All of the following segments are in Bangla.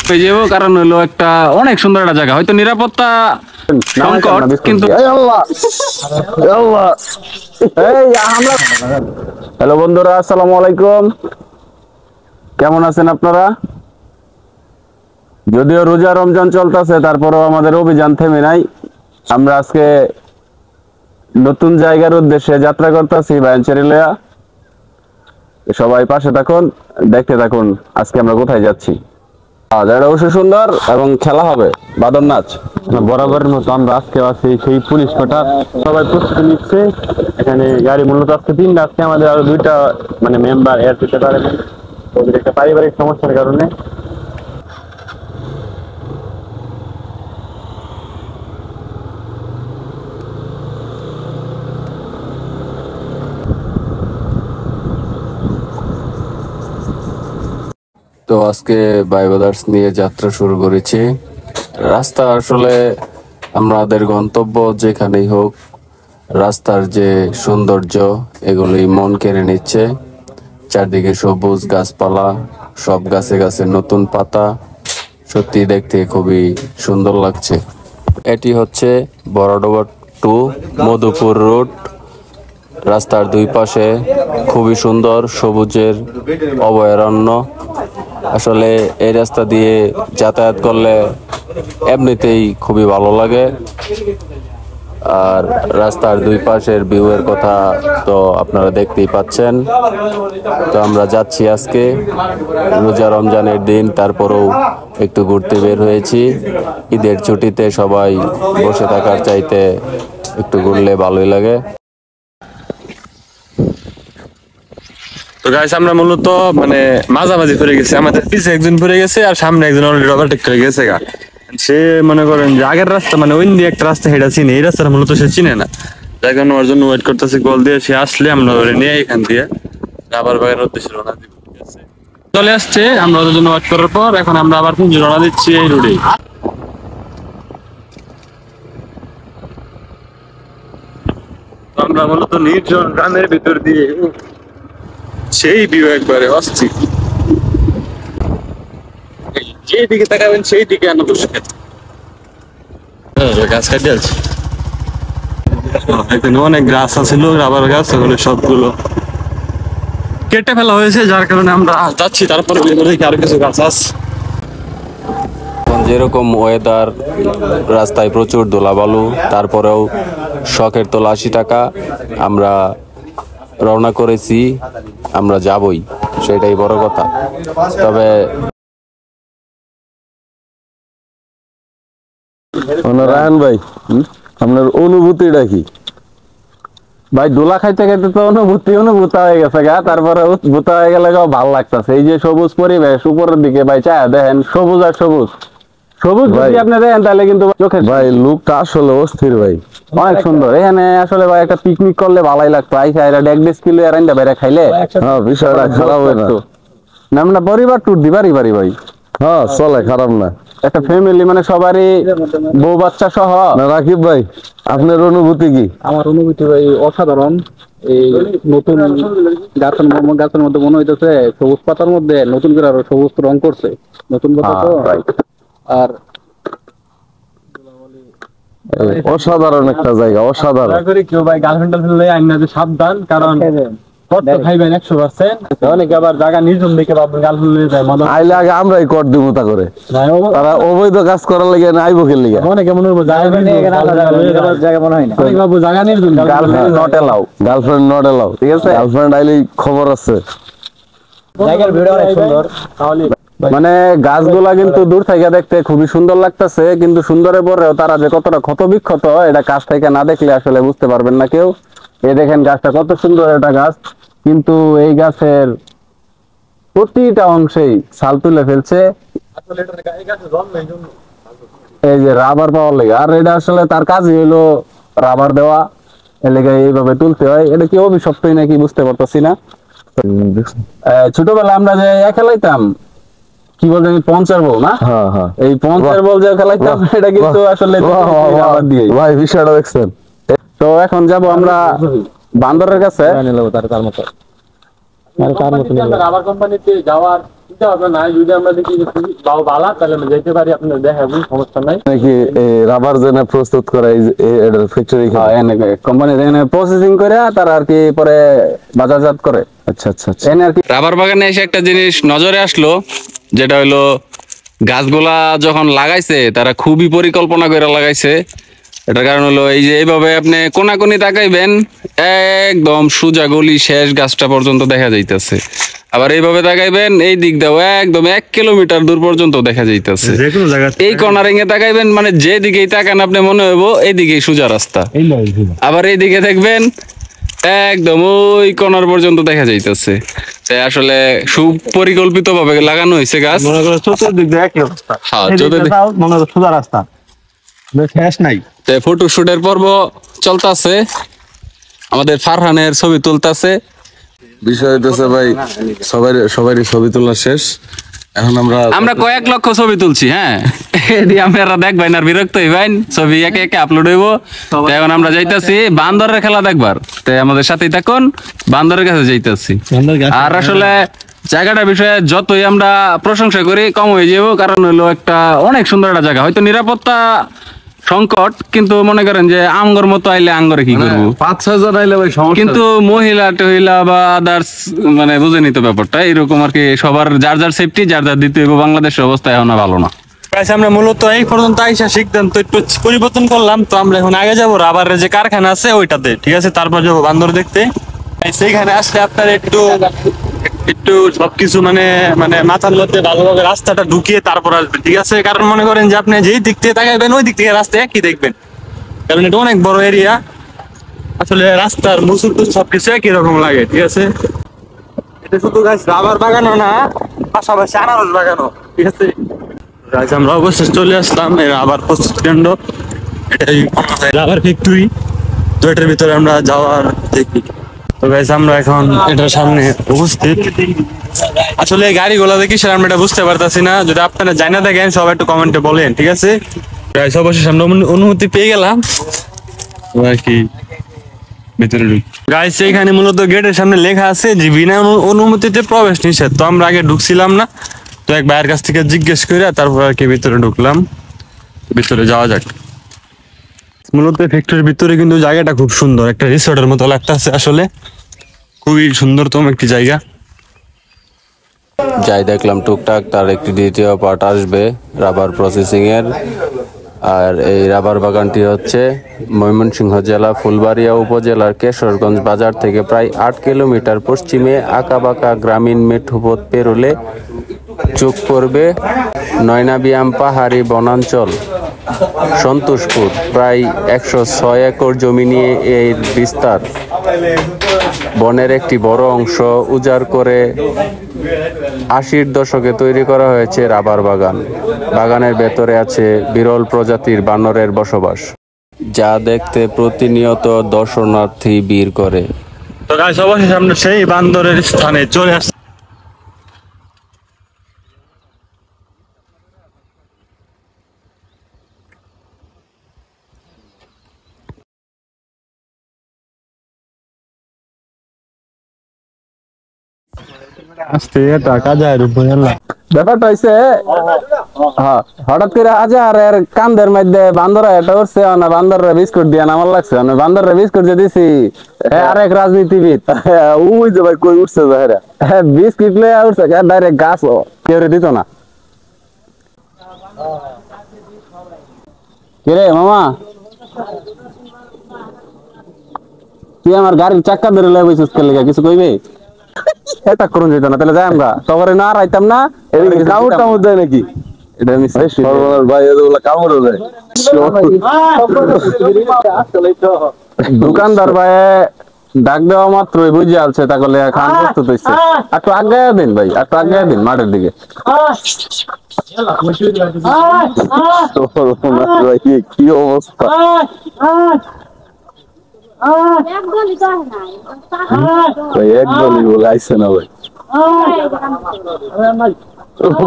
হয়ে যাবো, কারণ হলো একটা অনেক সুন্দর একটা জায়গা, হয়তো নিরাপত্তা সংকট কিন্তু। হ্যালো বন্ধুরা, আসসালামু আলাইকুম। কেমন আছেন আপনারা? যদিও রোজা রমজান চলতেছে, তারপরেও আমাদের অভিযান থেমে নাই। আমরা আজকে নতুন জায়গার উদ্দেশ্যে যাত্রা করতেছি বায়ানচারিলিয়া। সবাই পাশে থাকুন, দেখতে থাকুন আজকে আমরা কোথায় যাচ্ছি। জায়গাটা অবশ্যই সুন্দর এবং খেলা হবে বাদর নাচ। বরাবরের মতো আমরা আজকে আছি সেই পুলিশ কোটা, সবাই প্রস্তুতি নিচ্ছে। এখানে গাড়ি মূলত আজকে তিনটা, আজকে আমাদের আরো দুইটা মানে মেম্বার এর দিতে পারে, ওদের একটা পারিবারিক সমস্যার কারণে। তো আজকে বাই ব্রাদার্স নিয়ে যাত্রা শুরু করেছি। রাস্তা আসলে আমাদের গন্তব্য যেখানেই হোক, রাস্তার যে সৌন্দর্য এগুলি মন কেড়ে নিচ্ছে। চারদিকে সবুজ গাছপালা, সব গাছে গাছে নতুন পাতা, সত্যি দেখতে খুবই সুন্দর লাগছে। এটি হচ্ছে বড়ডোবা টু মধুপুর রোড। রাস্তার দুই পাশে খুবই সুন্দর সবুজের অভয়ারণ্য। আসলে এই রাস্তা দিয়ে যাতায়াত করলে এমনিতেই খুবই ভালো লাগে। আর রাস্তার দুই পাশের ভিউয়ের কথা তো আপনারা দেখতেই পাচ্ছেন। তো আমরা যাচ্ছি আজকে রোজা রমজানের দিন, তারপরেও একটু ঘুরতে বের হয়েছি। ঈদের ছুটিতে সবাই বসে থাকার চাইতে একটু ঘুরলে ভালোই লাগে। তো গাইস, আমরা মূলত মানে মাঝামাঝি পড়ে গেছি। আমাদের পিছে একজন পড়ে গেছে আর সামনে একজন অলরেডি ওভারটেক করে গেছে গা। সে মনে করেন যে আগের রাস্তা মানে ওই দিকে একটা রাস্তা হেঁটে চিনে, এই রাস্তাটা মূলত সে চিনে না। যার কারণে ওর জন্য ওয়েট করতেছি, কল দিয়ে সে আসলে আমরা ওরে নিয়ে এখান দিয়ে আবার বাগের উদ্দেশ্যে রওনা দিব। চলে আসছে, আমরা ওদের জন্য ওয়েট করার পর এখন আমরা আবার রওনা দিচ্ছি এই রোডে। আমরা মূলত নির্জন গ্রামের ভিতর দিয়ে, সেই ভিউ একবারে অস্থির। যে দিকে তাকাবেন সেই দিকে আনন্দ সুখে গাছ কাটে আছে। এখানে অনেক গাছ আছিল, রাবার গাছ, ওগুলো সবগুলো কেটে ফেলা হয়েছে, যার কারণে আমরা যাচ্ছি। তারপরে আরো কিছু গাছ আছে। যেরকম ওয়েদার, রাস্তায় প্রচুর ধুলাবালু, তারপরেও শখের তোলা 80 টাকা। আমরা রওনা করেছি, আমরা যাবই, সেটাই বড় কথা। তবে রায়হান ভাই, আপনার অনুভূতিটা কি ভাই? দোলা খাইতে খাইতে তো অনুভূতা হয়ে গেছে গা, তারপরে ভূতা হয়ে গেলে ভালো লাগতেছে। এই যে সবুজ পরিবেশ, উপরের দিকে ভাই চায়া দেখেন, সবুজ আর সবুজ। সবুজ যদি আপনি দেখেন তাহলে কিন্তু চোখে ভাই লুকটা আসলে অস্থির ভাই, অনেক সুন্দর। এখানে আসলে ভাই একটা পিকনিক করলে ভালোই লাগতো। আইসা এরা ডেক ডেস কিলো আর আইন্দা বাইরে খাইলে বিষয়টা খারাপ হয় না। আমরা পরিবার ট্যুর দিবারই পারি ভাই। হ্যাঁ চলে, খারাপ না। একটা ফ্যামিলি মানে সবারই বউ বাচ্চা সহ। রাকিব ভাই, আপনার অনুভূতি কি? আমার অনুভূতি ভাই অসাধারণ। এই নতুন গাছের মধ্যে মনে হইতেছে সবুজ পাতার মধ্যে নতুন করে আরো সবুজ রং করছে, নতুন পাতা তো। আর অসাধারণ একটা জায়গা, অসাধারণ। কেউ ভাই গার্লফ্রেন্ড আইন যে সাবধান, কারণ খাইবেন 100%। অনেকে আবার জায়গা নির্জন দেখে ভাববেন গার্লফ্রেন্ড আইলে আগে আমরাই কর দিব তা করে। তারা অবৈধ কাজ করার লেগে না আইবো কে লিগে? অনেকে মনে হইব জায়গা মনে হয় না, অনেক বাবু জায়গা নির্জন। Girlfriend not allow, girlfriend not allow, ঠিক আছে? গার্লফ্রেন্ড আইলেই খবর আছে। জায়গার ভিডিও অনেক সুন্দর। তাহলে মানে গাছগুলা কিন্তু দূর থেকে দেখতে খুবই সুন্দর লাগতেছে, কিন্তু সুন্দরের পরেও তারা যে কতটা ক্ষত বিক্ষত এটা কাছ থেকে না দেখলে আসলে বুঝতে পারবেন না কেউ। এই দেখেন গাছটা কত সুন্দর একটা গাছ, কিন্তু এই গাছের প্রতিটা অংশেই ছাল তুলে ফেলছে। এই যে রাবার পাওয়ার লেগে, আর এটা আসলে তার কাজই হলো রাবার দেওয়া, এর লেগে এইভাবে তুলতে হয়। এটা কি অভিশপ্তই নাকি বুঝতে পারতেছি না। ছোটবেলা আমরা যে খেলাইতাম, কি বলতে পঞ্চার বল না, এই পঞ্চার বল যে খেলাইতাম, এটা কিন্তু আসলে ভাই বিষয়টা দেখছেন। তো এখন যাব আমরা বান্দরের কাছে। তার মতো রাবার কোম্পানিতে যাওয়ার নাকি রাবার জেনে প্রস্তুত করে ফ্যাক্টরি কোম্পানি প্রসেসিং করে তারা আর কি পরে বাজারজাত করে। আচ্ছা আচ্ছা আচ্ছা এনে আর কি রাবার বাগানে এসে একটা জিনিস নজরে আসলো, যেটা হলো গাছগুলা যখন লাগাইছে তারা খুবই পরিকল্পনা করে লাগাইছে। এটার কারণ হলো এই যে এইভাবে আপনি কোনাকুনি তাকাইবেন, একদম সোজা গলি শেষ গাছটা পর্যন্ত দেখা যাইতেছে। আবার এইভাবে তাকাইবেন এই দিক দাও একদম 1 কিলোমিটার দূর পর্যন্ত দেখা যাইতেছে। এই কর্নারিং এ তাকাইবেন, মানে যে দিকেই তাকান আপনি মনে হইব এইদিকেই সোজা রাস্তা। আবার এইদিকে দেখবেন একদম ওই কর্নার পর্যন্ত দেখা যাইতেছে। তাই আসলে সুপরিকল্পিত ভাবে লাগানো হয়েছে গাছ। চতুর্দিক দিয়ে একই অবস্থা। হ্যাঁ, চতুর্দিক মনে হয় সোজা রাস্তা, শেষ নাই। ফটো শুটের পর্ব চলতেছে, আমাদের ফারহানের ছবি তুলতেছে। বিষয় হইতেছে ভাই সবারই ছবি তোলা শেষ, এখন আমরা কয়েক লক্ষ ছবি তুলছি। হ্যাঁ, এটি আপনারা দেখবেন আর বিরক্ত হইবেন, ছবি একে একে আপলোড হইব। তো এখন আমরা যাইতাছি বান্দরের খেলা দেখবার, তাই আমাদের সাথেই থাকুন, বান্দরের কাছে যাইতাছি। আর আসলে জায়গাটার বিষয়ে যতই আমরা প্রশংসা করি কম হয়ে যাবো, কারণ হলো একটা অনেক সুন্দর একটা জায়গা। হয়তো নিরাপত্তা সংকট, কিন্তু মনে করেন যে আমগর মতো আইলে আঙ্গরে কি করবো, 5-6 জন আইলে ভাই সমস্যা। কিন্তু মহিলা টহিলা বা আদার্স মানে বুঝে নিতে ব্যাপারটা এরকম আর কি। সবার যার যার সেফটি যার যার দিতে হইব। বাংলাদেশের অবস্থা এখন ভালো না। আমরা মূলত এই পর্যন্ত আইসা সিদ্ধান্ত একটু পরিবর্তন করলাম। তো আমরা এখন আগে যাবো রাবারের যে কারখানা আছে ওইটাতে, ঠিক আছে? তারপর যাবো বান্দর দেখতে। সেইখানে আসলে আপনার একটু একটু সবকিছু মানে মানে মাথার মধ্যে ভালোভাবে রাস্তাটা ঢুকিয়ে তারপর আসবেন, ঠিক আছে? কারণ মনে করেন যে আপনি যেই দিক থেকে তাকাইবেন ওই দিক থেকে রাস্তা একই দেখবেন, কারণ এটা অনেক বড় এরিয়া। আসলে রাস্তার মুসুর টুসুর সবকিছু একই রকম লাগে, ঠিক আছে? এটা শুধু গাছ রাবার বাগানও না, পাশাপাশি আনারস বাগানও, ঠিক আছে? গাছ আমরা অবশেষে চলে আসলাম এর আবার প্রস্তুত কেন্দ্র, এটাই রাবার ফ্যাক্টরি। তো এটার ভিতরে আমরা যাওয়ার দেখি। তো গাইস আমরা এখন এটার সামনে উপস্থিত। আসলে এই গাড়িগুলো দেখি সেটা আমরা এটা বুঝতে পারতাছি না। যদি আপনারা জানা থাকেন সবাই একটু কমেন্টে বলেন, ঠিক আছে? গাইস অবশেষে আমরা অনুমতি পেয়ে গেলাম আর কি ভিতরে ঢুক। গাইস এখানে মূলত গেটের সামনে লেখা আছে যে বিনা অনুমতিতে প্রবেশ নিষেধ। তো আমরা আগে ঢুকছিলাম না, তো এক ভাইয়ের কাছ থেকে জিজ্ঞেস করে তারপর আর কি ভিতরে ঢুকলাম। ভিতরে যাওয়া যাক। মূলত ফ্যাক্টরির ভিতরে কিন্তু জায়গাটা খুব সুন্দর, একটা রিসোর্টের মতো লাগতেছে। আসলে খুবই সুন্দরতম একটি জায়গা। যাই দেখলাম টুকটাক, তার একটি দ্বিতীয় পার্ট আসবে রাবার প্রসেসিং এর। আর এই রাবার বাগানটি হচ্ছে ময়মনসিংহ জেলা ফুলবাড়িয়া উপজেলার কেশরগঞ্জ বাজার থেকে প্রায় 8 কিলোমিটার পশ্চিমে আঁকাবাঁকা গ্রামীণ মেঠোপথ পেরোলে চোখ পড়বে নয়নাবিয়াম পাহাড়ি বনাঞ্চল সন্তোষপুর। প্রায় 106 একর জমি নিয়ে এই বিস্তার। বনের একটি বড় অংশ উজাড় করে 80-র দশকে তৈরি করা হয়েছে রাবার বাগান। বাগানের ভেতরে আছে বিরল প্রজাতির বানরের বসবাস, যা দেখতে প্রতিনিয়ত দর্শনার্থী ভিড় করে। তো গাইস অবশেষে আমরা সেই বান্দরের স্থানে চলে আসছি। আস্তে টাকা যায় রূপে ব্যাপারটা হইছে হ্যাঁ, হঠাৎ করে আজারের কান্দের মধ্যে বান্দরা এটা উঠছে না, বান্দররা বিস্কুট দিয়ে আমার লাগছে না, বান্দররা বিস্কুট দিয়ে দিছি। আরেক রাজনীতিবিদ ওই যে ভাই কই উঠছে যাহেরা, বিস্কুট লয়ে উঠছে ডাইরেক্ট গাছ কেউ দিত না। কিরে মামা, তুই আমার গাড়ির চাক্কা ধরে লয়ে বসছিস কে লাগা, কিছু কইবে? এটা করুন যেত না, তাহলে যাই আমরা তবরে না রাইতাম না। কামড় টামড় দেয় নাকি? এটা আমি ভাই এগুলো কামড় দেয়। দোকানদার ভাই ডাক দেওয়া মাত্রই বুঝে আলছে, তাহলে খান প্রস্তুত হইছে। একটু আগে দিন ভাই, একটু আগে দিন মাঠের দিকে। কি অবস্থা! একদমই বলে আইসে না ভাই।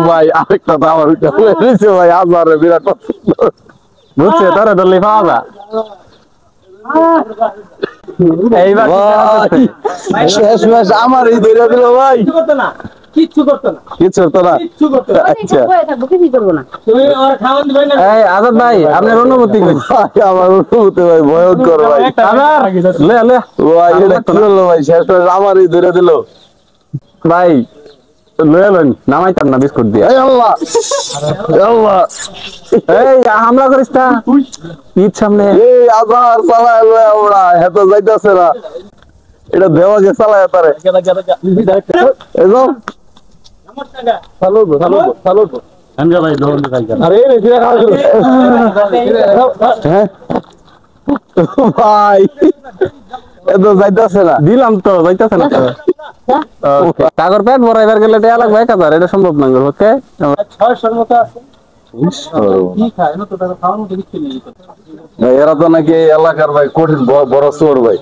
ভাই আরেকটা তো আমার ভাই আজহারে বিরাট পছন্দ। বুঝছে তোরা ধরলে পাওয়া যা। এইবার শেষ মাস আমার এই ধরে দিল ভাই। কিচ্ছু করতো না আচ্ছা এই আজাদ ভাই আপনার অনুভূতি কি? আমার অনুভূতি ভাই ভয়ঙ্কর ভাই আবার লে লে ভাই এটা কি হলো ভাই শেষ করে আমারই ধরে দিল ভাই লয়ে লন নামাইতাম না বিস্কুট দিয়ে এই আল্লাহ আল্লাহ এই হামলা করিস না ঈদ সামনে এই আজার চালায় লয় আমরা এত যাইতাছে না এটা দেওয়াকে চালায় তারে এই যাও হ্যাঁ ভাই এত যাইতাছে না দিলাম তো যাইতাছে না তো কাগর পেট ভরাইবার গেলে টাকা লাগবে 1000 এটা সম্ভব না ওকে ভাই এরা তো নাকি এই এলাকার ভাই কঠিন বড় চোর ভাই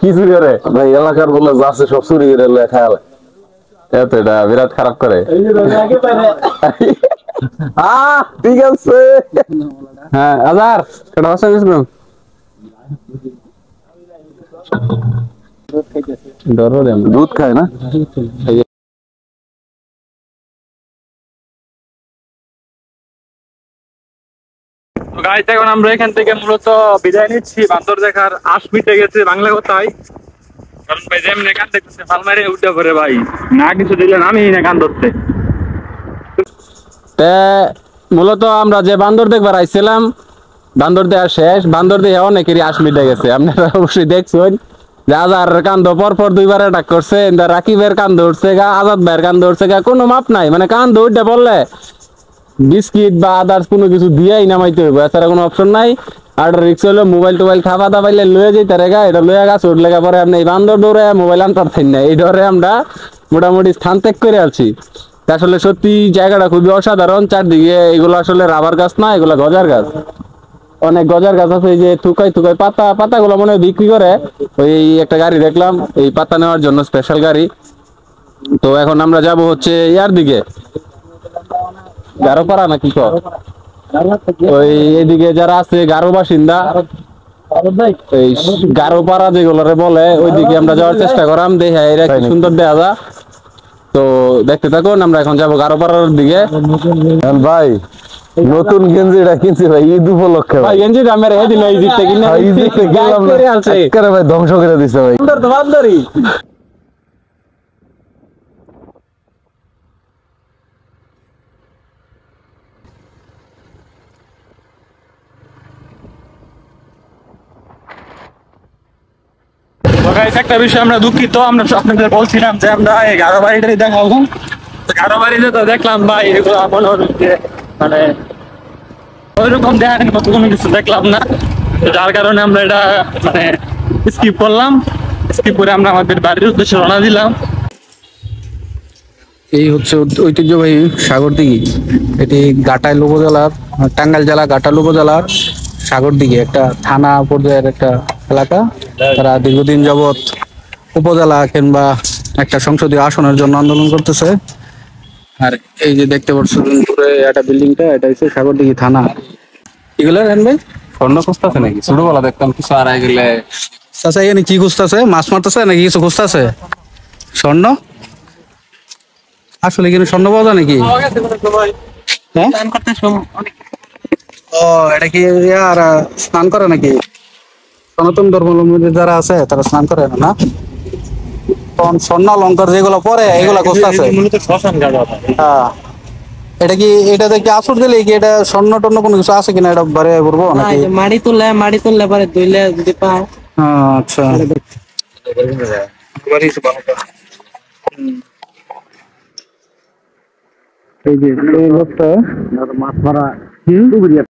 কি চুরি করে ভাই এলাকার বলে যাচ্ছে সব চুরি করে লয় খায় এত এটা বিরাট খারাপ করে ঠিক আছে হ্যাঁ আজার এটা হচ্ছে বিস্কুট ডরো দেন দুধ খায় না তো গাইস এখন আমরা এখান থেকে মূলত বিদায় নিচ্ছি বান্দর দেখার আশ মিটে গেছে বাংলা কথায় কারণ ভাই যেমনি কান দেখতেছে ফাল মারে উঠে পড়ে ভাই না কিছু দিলেন আমি না কান ধরতে তে মূলত আমরা যে বান্দর দেখবার আইছিলাম বান্দর দেওয়া শেষ বান্দর দিয়ে অনেকেরই আশ মিটে গেছে আপনারা অবশ্যই দেখছেন যে আজার কান্দ পরপর দুইবার অ্যাটাক করছে রাকিবের কান্দ উঠছে গা আজাদ ভাইয়ের কান্দ উঠছে গা কোনো মাপ নাই মানে কান্দ উঠে বললে বিস্কিট বা আদার্স কোনো কিছু দিয়েই নামাইতে হইব এছাড়া কোনো অপশন নাই আর রিক্স হলো মোবাইল টোবাইল খাওয়া দাওয়াইলে লয়ে যেতে রেগা এটা লয়ে গাছ উঠলে পরে আপনি এই বান্দর দৌড়ে মোবাইল আনতে থাকেন না এই ডরে আমরা মোটামুটি স্থান ত্যাগ করে আছি আসলে সত্যি জায়গাটা খুবই অসাধারণ চারদিকে এগুলো আসলে রাবার গাছ না এগুলো গজার গাছ অনেক গজার গাছ আছে এই যে থুকাই থুকাই পাতাগুলো মনে হয় বিক্রি করে ওই একটা গাড়ি দেখলাম এই পাতা নেওয়ার জন্য স্পেশাল গাড়ি তো এখন আমরা যাব হচ্ছে ইয়ার দিকে গারোপাড়া নাকি কর ওই এদিকে যারা আছে গারো বাসিন্দা এই গারোপাড়া যেগুলোরে বলে ওইদিকে আমরা যাওয়ার চেষ্টা করাম দেখে এরা কি সুন্দর দেখা যায় তো দেখতে থাকুন আমরা এখন যাবো গারোপাড়ার দিকে ভাই নতুন গেঞ্জিটা কিনছি ভাই ঈদ উপলক্ষে ভাই গেঞ্জি আমার এই দিন এই জিতে কিনা ভাই ঈদে গেলাম না একেবারে ভাই ধ্বংস করে দিছে ভাই সুন্দর তো বান্দরি তো গাইস একটা বিষয় আমরা দুঃখিত আমরা আপনাদের বলছিলাম যে আমরা এই গারো বাড়িটাই দেখাবো তো গারো বাড়িতে তো দেখলাম ভাই এগুলো মনে হলো যে মানে ওইরকম দেখার মতো কোনো কিছু দেখলাম না তো যার কারণে আমরা এটা মানে স্কিপ করলাম স্কিপ করে আমরা আমাদের বাড়ির উদ্দেশ্যে রওনা দিলাম এই হচ্ছে ঐতিহ্যবাহী সাগরদিঘি এটি ঘাটাইল উপজেলার টাঙ্গাইল জেলা ঘাটাইল উপজেলার সাগরদিঘি একটা থানা পর্যায়ের একটা এলাকা তারা দীর্ঘদিন যাবৎ উপজেলা কিংবা একটা সংসদীয় আসনের জন্য আন্দোলন করতেছে আর এই যে দেখতে পাচ্ছেন দূরে একটা বিল্ডিংটা এটা হচ্ছে সাগরদিঘি থানা এগুলো জান ভাই স্বর্ণ খুঁজতেছে নাকি ছোটবেলা দেখতাম কিছু আর গেলে চাচা এখানে কি খুঁজতেছে মাছ মারতেছে নাকি কিছু খুঁজতেছে স্বর্ণ আসলে এখানে স্বর্ণ পাওয়া যায় নাকি হ্যাঁ ও এটা কি আর স্নান করে নাকি সনাতন ধর্মাবলম্বী যারা আছে তারা স্নান করে না তখন স্বর্ণ অলঙ্কার যেগুলো পরে এগুলা খুঁজতেছে হ্যাঁ এটা কি এটাতে কি আসর দিলে কি এটা স্বর্ণ টর্ণ কোনো কিছু আছে কিনা এটা বারে করবো নাকি মাড়ি তুললে পরে ধুইলে যদি পায় আচ্ছা এই যে এই লোকটা মাছ মারা